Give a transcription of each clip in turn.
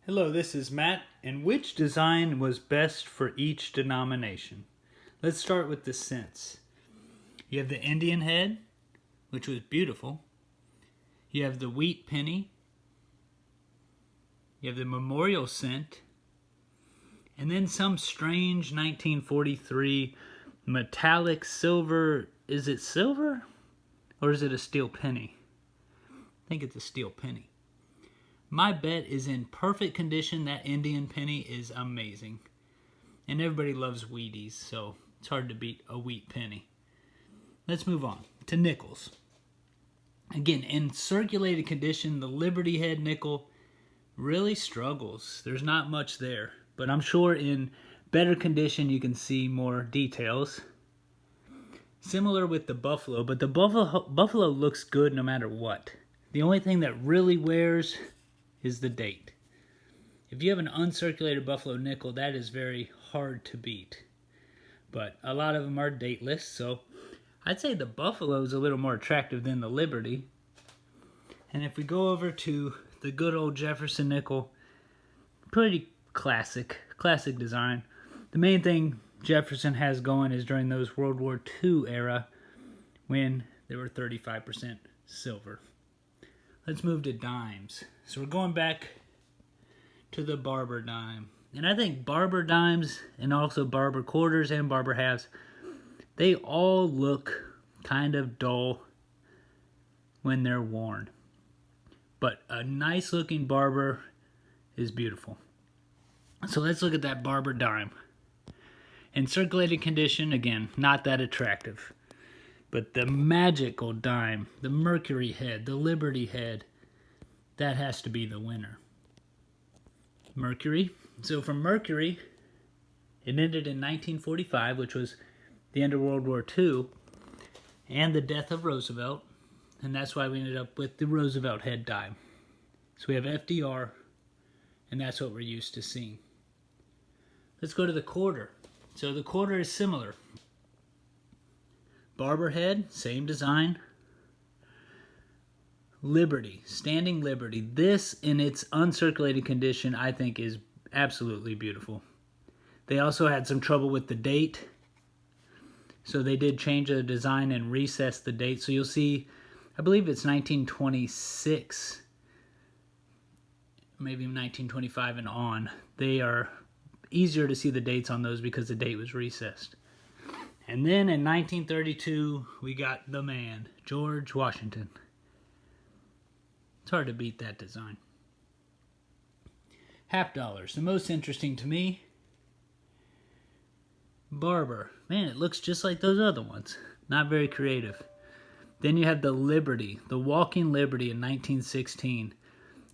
Hello, this is Matt, and which design was best for each denomination? Let's start with the cents. You have the Indian head, which was beautiful. You have the wheat penny. You have the memorial cent. And then some strange 1943 metallic silver. Is it silver? Or is it a steel penny? I think it's a steel penny. My bet is in perfect condition. That Indian penny is amazing. And everybody loves Wheaties, so it's hard to beat a wheat penny. Let's move on to nickels. Again, in circulated condition, the Liberty Head nickel really struggles. There's not much there, but I'm sure in better condition you can see more details. Similar with the Buffalo, but the Buffalo looks good no matter what. The only thing that really wears is the date. If you have an uncirculated Buffalo nickel, that is very hard to beat. But a lot of them are dateless, so I'd say the Buffalo is a little more attractive than the Liberty. And if we go over to the good old Jefferson nickel, pretty classic design. The main thing Jefferson has going is during those World War II era when they were 35% silver. Let's move to dimes. So we're going back to the Barber dime. And I think Barber dimes and also Barber quarters and Barber halves, they all look kind of dull when they're worn. But a nice looking Barber is beautiful. So let's look at that Barber dime. In circulated condition, again, not that attractive. But the magical dime, the Mercury head, the Liberty head, that has to be the winner. Mercury. So from Mercury, it ended in 1945, which was the end of World War II, and the death of Roosevelt. And that's why we ended up with the Roosevelt head dime. So we have FDR, and that's what we're used to seeing. Let's go to the quarter. So the quarter is similar. Barber head, same design. Liberty, standing Liberty. This in its uncirculated condition I think is absolutely beautiful. They also had some trouble with the date. So they did change the design and recess the date. So you'll see, I believe it's 1926, maybe 1925 and on. They are easier to see the dates on those because the date was recessed. And then in 1932, we got the man, George Washington. It's hard to beat that design. Half dollars, the most interesting to me. Barber. Man, it looks just like those other ones. Not very creative. Then you have the Liberty, the Walking Liberty in 1916.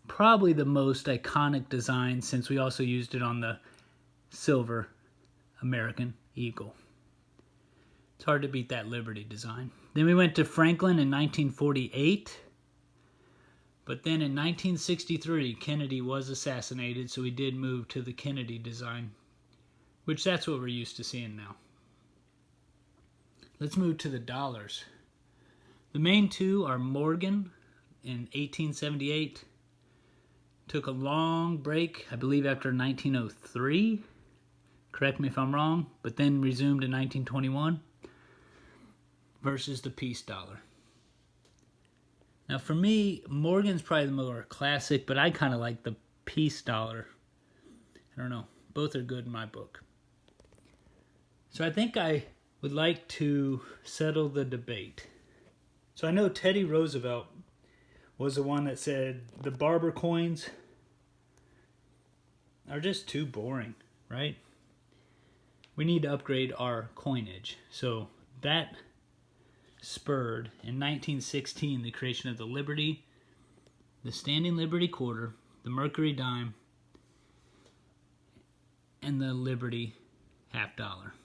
Probably the most iconic design since we also used it on the silver American Eagle. It's hard to beat that Liberty design. Then we went to Franklin in 1948. But then in 1963, Kennedy was assassinated, so we did move to the Kennedy design, which that's what we're used to seeing now. Let's move to the dollars. The main two are Morgan in 1878. Took a long break, I believe after 1903. Correct me if I'm wrong, but then resumed in 1921. Versus the peace dollar. Now for me, Morgan's probably the more classic, but I kind of like the peace dollar. I don't know. Both are good in my book. So I think I would like to settle the debate. So I know Teddy Roosevelt was the one that said the Barber coins are just too boring, right? We need to upgrade our coinage. So that spurred in 1916 the creation of the Liberty, the Standing Liberty quarter, the Mercury dime, and the Liberty half dollar.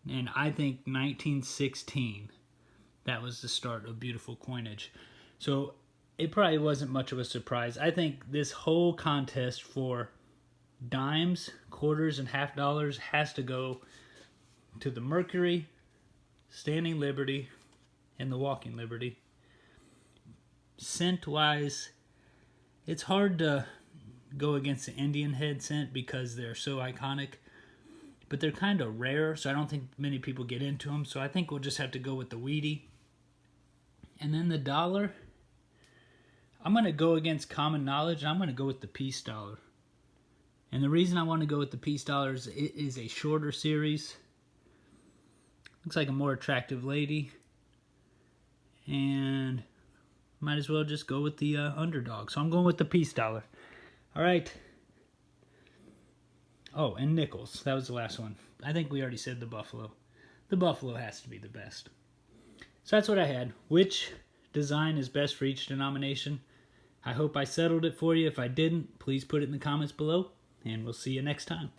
And I think 1916, that was the start of beautiful coinage. So it probably wasn't much of a surprise. I think this whole contest for dimes, quarters, and half dollars has to go to the Mercury, Standing Liberty, and the Walking Liberty. Scent wise, it's hard to go against the Indian head scent because they're so iconic. But they're kind of rare, so I don't think many people get into them. So I think we'll just have to go with the Wheatie. And then the dollar, I'm going to go against common knowledge, and I'm going to go with the Peace Dollar. And the reason I want to go with the Peace Dollar is it is a shorter series. Looks like a more attractive lady. And might as well just go with the underdog. So I'm going with the Peace Dollar. All right. Oh, and nickels. That was the last one. I think we already said the Buffalo. The Buffalo has to be the best. So that's what I had. Which design is best for each denomination? I hope I settled it for you. If I didn't, please put it in the comments below. And we'll see you next time.